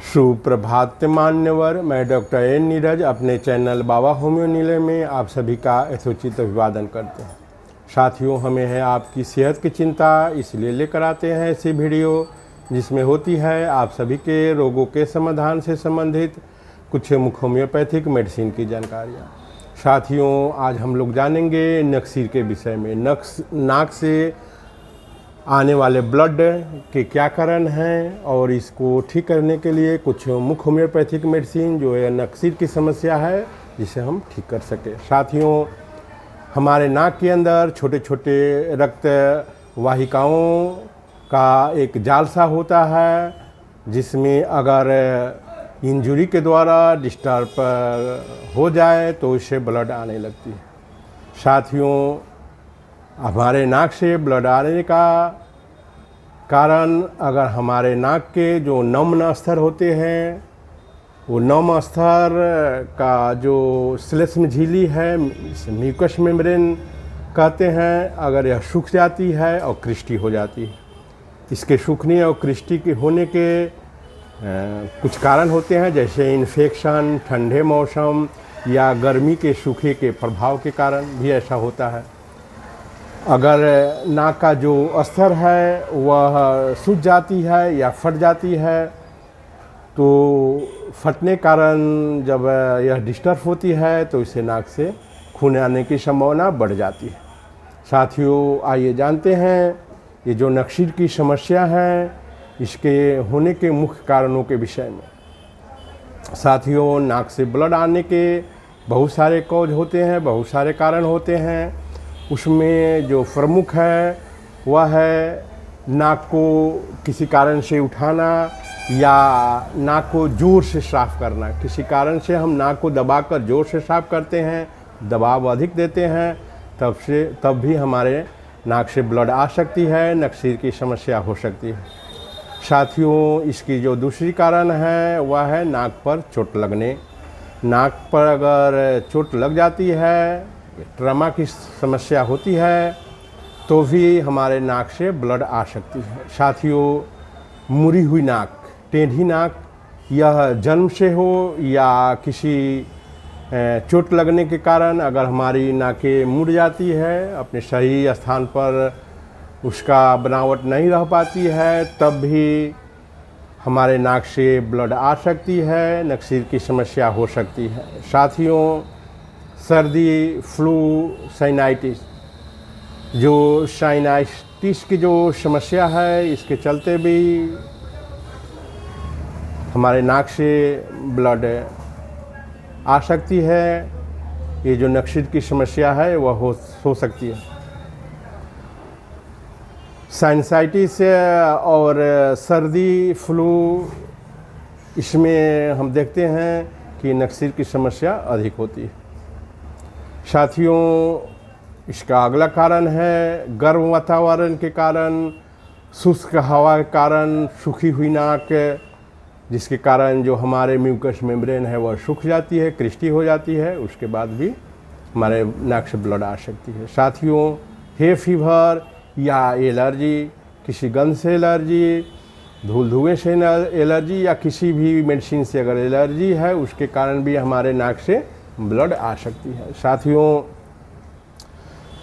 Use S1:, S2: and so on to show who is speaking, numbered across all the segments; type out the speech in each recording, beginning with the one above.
S1: सुप्रभात मान्यवर, मैं डॉक्टर एन नीरज अपने चैनल बाबा होम्यो निलय में आप सभी का यथोचित अभिवादन करते हैं। साथियों, हमें है आपकी सेहत की चिंता, इसलिए लेकर आते हैं ऐसी वीडियो जिसमें होती है आप सभी के रोगों के समाधान से संबंधित कुछ मुख्य होम्योपैथिक मेडिसिन की जानकारियाँ। साथियों, आज हम लोग जानेंगे नक्सीर के विषय में। नाक से आने वाले ब्लड के क्या कारण हैं और इसको ठीक करने के लिए कुछ मुख्य होम्योपैथिक मेडिसिन जो है नक्सीर की समस्या है जिसे हम ठीक कर सके। साथियों, हमारे नाक के अंदर छोटे छोटे रक्त वाहिकाओं का एक जाल सा होता है जिसमें अगर इंजरी के द्वारा डिस्टर्ब हो जाए तो इससे ब्लड आने लगती है। साथियों, हमारे नाक से ब्लड आने का कारण अगर हमारे नाक के जो नम्न स्तर होते हैं, वो नम स्तर का जो श्लेष्म झिल्ली है, म्यूकस मेम्ब्रेन कहते हैं, अगर यह सूख जाती है और क्रिस्टी हो जाती है। इसके सूखने और क्रिस्टी के होने के कुछ कारण होते हैं, जैसे इन्फेक्शन, ठंडे मौसम या गर्मी के सूखे के प्रभाव के कारण भी ऐसा होता है। अगर नाक का जो स्तर है वह सूज जाती है या फट जाती है तो फटने कारण जब यह डिस्टर्ब होती है तो इससे नाक से खून आने की संभावना बढ़ जाती है। साथियों, आइए जानते हैं ये जो नक्सीर की समस्या है इसके होने के मुख्य कारणों के विषय में। साथियों, नाक से ब्लड आने के बहुत सारे कॉज होते हैं, बहुत सारे कारण होते हैं। उसमें जो प्रमुख है वह है नाक को किसी कारण से उठाना या नाक को ज़ोर से साफ़ करना। किसी कारण से हम नाक को दबाकर ज़ोर से साफ़ करते हैं, दबाव अधिक देते हैं, तब भी हमारे नाक से ब्लड आ सकती है, नक्सीर की समस्या हो सकती है। साथियों, इसकी जो दूसरी कारण है वह है नाक पर चोट लगने। नाक पर अगर चोट लग जाती है, ट्रमा की समस्या होती है, तो भी हमारे नाक से ब्लड आ सकती है। साथियों, मुड़ी हुई नाक, टेढ़ी नाक, यह जन्म से हो या किसी चोट लगने के कारण अगर हमारी नाकें मुड़ जाती है, अपने सही स्थान पर उसका बनावट नहीं रह पाती है, तब भी हमारे नाक से ब्लड आ सकती है, नक्सीर की समस्या हो सकती है। साथियों, सर्दी, फ्लू, साइनाइटिस, जो साइनाइटिस की जो समस्या है इसके चलते भी हमारे नाक से ब्लड आ सकती है। ये जो नक्सीर की समस्या है वह हो सकती है। साइनसाइटिस और सर्दी, फ्लू, इसमें हम देखते हैं कि नक्सीर की समस्या अधिक होती है। साथियों, इसका अगला कारण है गर्म वातावरण के कारण, शुष्क हवा के कारण, सूखी हुई नाक, जिसके कारण जो हमारे म्यूकस मेम्ब्रेन है वह सूख जाती है, क्रिस्टी हो जाती है, उसके बाद भी हमारे नाक से ब्लड आ सकती है। साथियों, हे फीवर या एलर्जी, किसी गंध से एलर्जी, धूल धुएं से एलर्जी या किसी भी मेडिसिन से अगर एलर्जी है उसके कारण भी हमारे नाक से ब्लड आ सकती है। साथियों,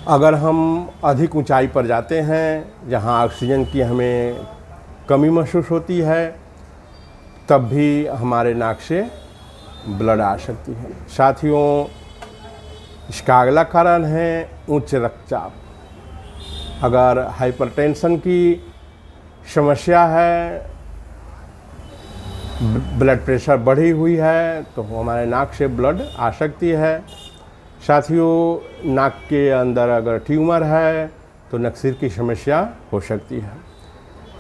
S1: अगर हम अधिक ऊंचाई पर जाते हैं जहां ऑक्सीजन की हमें कमी महसूस होती है, तब भी हमारे नाक से ब्लड आ सकती है। साथियों, इसका अगला कारण है उच्च रक्तचाप। अगर हाइपरटेंशन की समस्या है, ब्लड प्रेशर बढ़ी हुई है, तो हमारे नाक से ब्लड आ सकती है। साथियों, नाक के अंदर अगर ट्यूमर है तो नक्सीर की समस्या हो सकती है।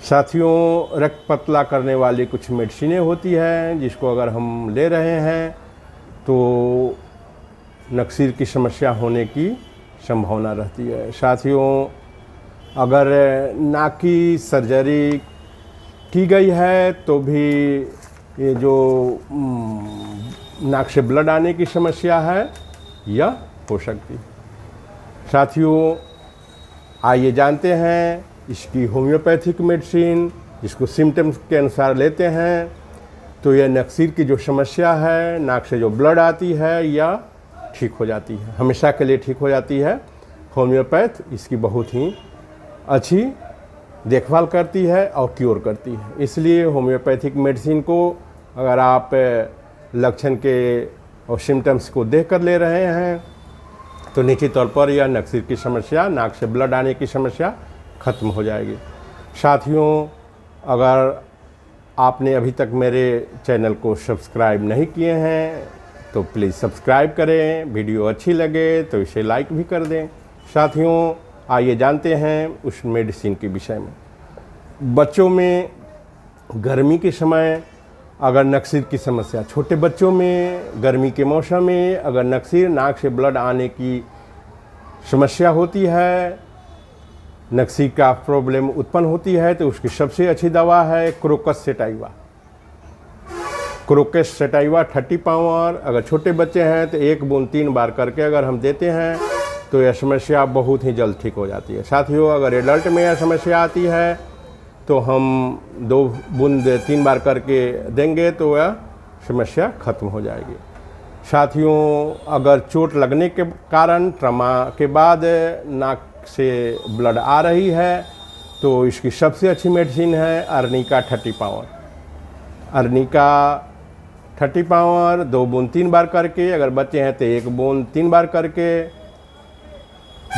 S1: साथियों, रक्त पतला करने वाली कुछ मेडिसिनें होती हैं जिसको अगर हम ले रहे हैं तो नक्सीर की समस्या होने की संभावना रहती है। साथियों, अगर नाक की सर्जरी की गई है तो भी ये जो नाक से ब्लड आने की समस्या है यह हो सकती है। साथियों, आइए जानते हैं इसकी होम्योपैथिक मेडिसिन जिसको सिम्टम्स के अनुसार लेते हैं तो यह नक्सीर की जो समस्या है, नाक से जो ब्लड आती है, यह ठीक हो जाती है, हमेशा के लिए ठीक हो जाती है। होम्योपैथ इसकी बहुत ही अच्छी देखभाल करती है और क्योर करती है। इसलिए होम्योपैथिक मेडिसिन को अगर आप लक्षण के और सिम्टम्स को देख कर ले रहे हैं तो निश्चित तौर पर यह नक्सीर की समस्या, नाक से ब्लड आने की समस्या खत्म हो जाएगी। साथियों, अगर आपने अभी तक मेरे चैनल को सब्सक्राइब नहीं किए हैं तो प्लीज़ सब्सक्राइब करें। वीडियो अच्छी लगे तो इसे लाइक भी कर दें। साथियों, आइए जानते हैं उस मेडिसिन के विषय में। बच्चों में गर्मी के समय अगर नक्सीर की समस्या, छोटे बच्चों में गर्मी के मौसम में अगर नक्सीर, नाक से ब्लड आने की समस्या होती है, नक्सीर का प्रॉब्लम उत्पन्न होती है, तो उसकी सबसे अच्छी दवा है crocus sativa. Crocus sativa 30 power अगर छोटे बच्चे हैं तो 1 बूंद 3 बार करके अगर हम देते हैं तो यह समस्या बहुत ही जल्द ठीक हो जाती है। साथियों, अगर एडल्ट में यह समस्या आती है तो हम 2 बूंद 3 बार करके देंगे तो यह समस्या खत्म हो जाएगी। साथियों, अगर चोट लगने के कारण ट्रमा के बाद नाक से ब्लड आ रही है तो इसकी सबसे अच्छी मेडिसिन है अर्निका 30 पावर। अर्निका 30 पावर 2 बूंद 3 बार करके, अगर बच्चे हैं तो 1 बूंद 3 बार करके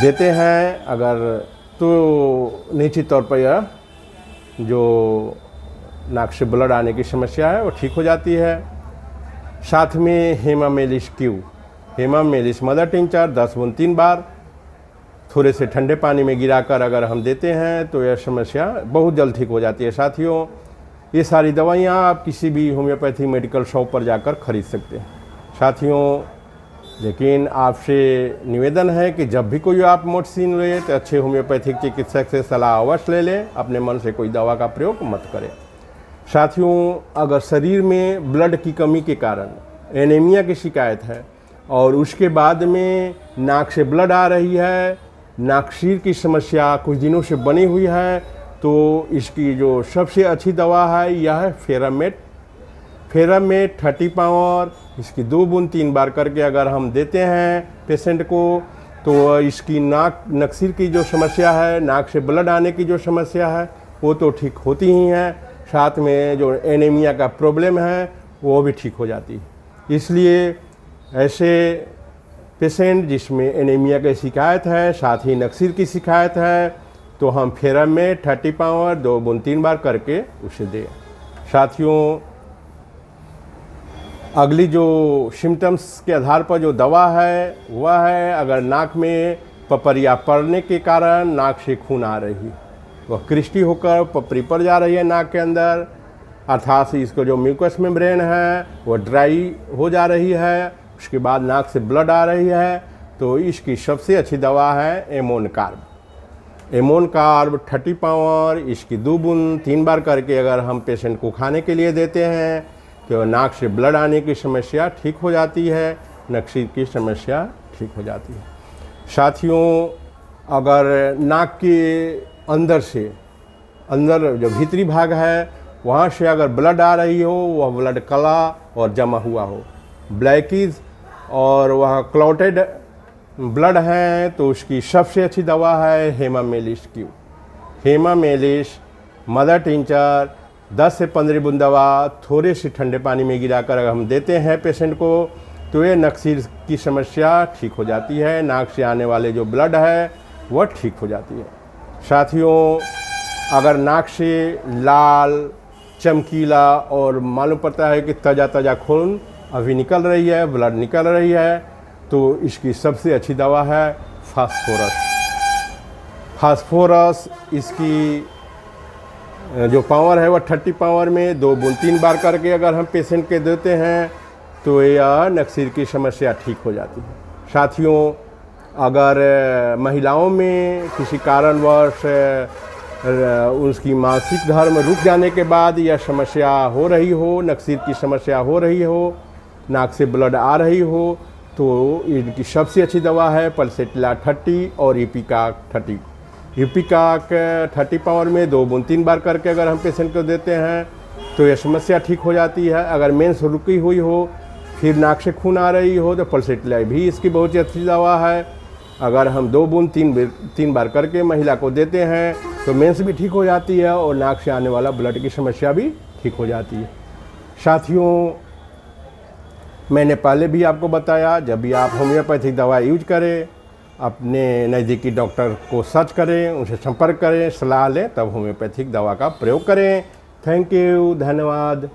S1: देते हैं अगर, तो निश्चित तौर पर यह जो नाक से ब्लड आने की समस्या है वो ठीक हो जाती है। साथ में hamamelis Q, hamamelis mother tincture 10 बूंद 3 बार थोड़े से ठंडे पानी में गिराकर अगर हम देते हैं तो यह समस्या बहुत जल्द ठीक हो जाती है। साथियों, ये सारी दवाइयाँ आप किसी भी होम्योपैथी मेडिकल शॉप पर जाकर खरीद सकते हैं। साथियों, लेकिन आपसे निवेदन है कि जब भी कोई आप मेडिसिन लें तो अच्छे होम्योपैथिक चिकित्सक से सलाह अवश्य ले लें, अपने मन से कोई दवा का प्रयोग मत करें। साथियों, अगर शरीर में ब्लड की कमी के कारण एनीमिया की शिकायत है और उसके बाद में नाक से ब्लड आ रही है, नक्सीर की समस्या कुछ दिनों से बनी हुई है, तो इसकी जो सबसे अच्छी दवा है यह है फेरामेट। फेरामेट 30 पावर इसकी 2 बूंद 3 बार करके अगर हम देते हैं पेशेंट को तो इसकी नक्सीर की जो समस्या है, नाक से ब्लड आने की जो समस्या है वो तो ठीक होती ही है, साथ में जो एनीमिया का प्रॉब्लम है वो भी ठीक हो जाती है। इसलिए ऐसे पेशेंट जिसमें एनीमिया की शिकायत है, साथ ही नक्सीर की शिकायत है, तो हम फेरामेट 30 पावर 2 बूंद 3 बार करके उसे दें। साथियों, अगली जो सिम्टम्स के आधार पर जो दवा है वह है अगर नाक में पपरिया पड़ने के कारण नाक से खून आ रही, वह क्रिस्टी होकर पपरी पर जा रही है नाक के अंदर, अर्थात इसको जो म्यूकस मेम्ब्रेन है वो ड्राई हो जा रही है, उसके बाद नाक से ब्लड आ रही है, तो इसकी सबसे अच्छी दवा है एमोन कार्ब। एमोन कार्ब 30 पावर इसकी 2 बूंद 3 बार करके अगर हम पेशेंट को खाने के लिए देते हैं तो नाक से ब्लड आने की समस्या ठीक हो जाती है, नक्सीर की समस्या ठीक हो जाती है। साथियों, अगर नाक के अंदर जो भीतरी भाग है वहाँ से अगर ब्लड आ रही हो, वह ब्लड काला और जमा हुआ हो, ब्लैकिज और वह क्लॉटेड ब्लड है, तो उसकी सबसे अच्छी दवा है hamamelis Q. Hamamelis mother tincture 10 से 15 बूंद दवा थोड़े से ठंडे पानी में गिराकर अगर हम देते हैं पेशेंट को तो ये नक्सीर की समस्या ठीक हो जाती है, नाक से आने वाले जो ब्लड है वह ठीक हो जाती है। साथियों, अगर नाक से लाल, चमकीला और मालूम पड़ता है कि ताज़ा खून अभी निकल रही है, ब्लड निकल रही है, तो इसकी सबसे अच्छी दवा है फास्फोरस। फास्फोरस इसकी जो पावर है वह 30 पावर में 2 बूंद 3 बार करके अगर हम पेशेंट के देते हैं तो यह नक्सीर की समस्या ठीक हो जाती है। साथियों, अगर महिलाओं में किसी कारणवश उसकी मासिक धर्म रुक जाने के बाद यह समस्या हो रही हो, नक्सीर की समस्या हो रही हो, नाक से ब्लड आ रही हो, तो इनकी सबसे अच्छी दवा है पल्सेटिला 30 और इपिकाक 30। इपिकाक 30 पावर में 2 बूंद 3 बार करके अगर हम पेशेंट को देते हैं तो यह समस्या ठीक हो जाती है। अगर मेंस रुकी हुई हो, फिर नाक से खून आ रही हो, तो पल्सेटिलाई भी इसकी बहुत ही अच्छी दवा है। अगर हम 2 बूंद 3 बार करके महिला को देते हैं तो मेंस भी ठीक हो जाती है और नाक से आने वाला ब्लड की समस्या भी ठीक हो जाती है। साथियों, मैंने पहले भी आपको बताया, जब भी आप होम्योपैथिक दवा यूज करें, अपने नज़दीकी डॉक्टर को सर्च करें, उनसे संपर्क करें, सलाह लें, तब होम्योपैथिक दवा का प्रयोग करें। थैंक यू, धन्यवाद।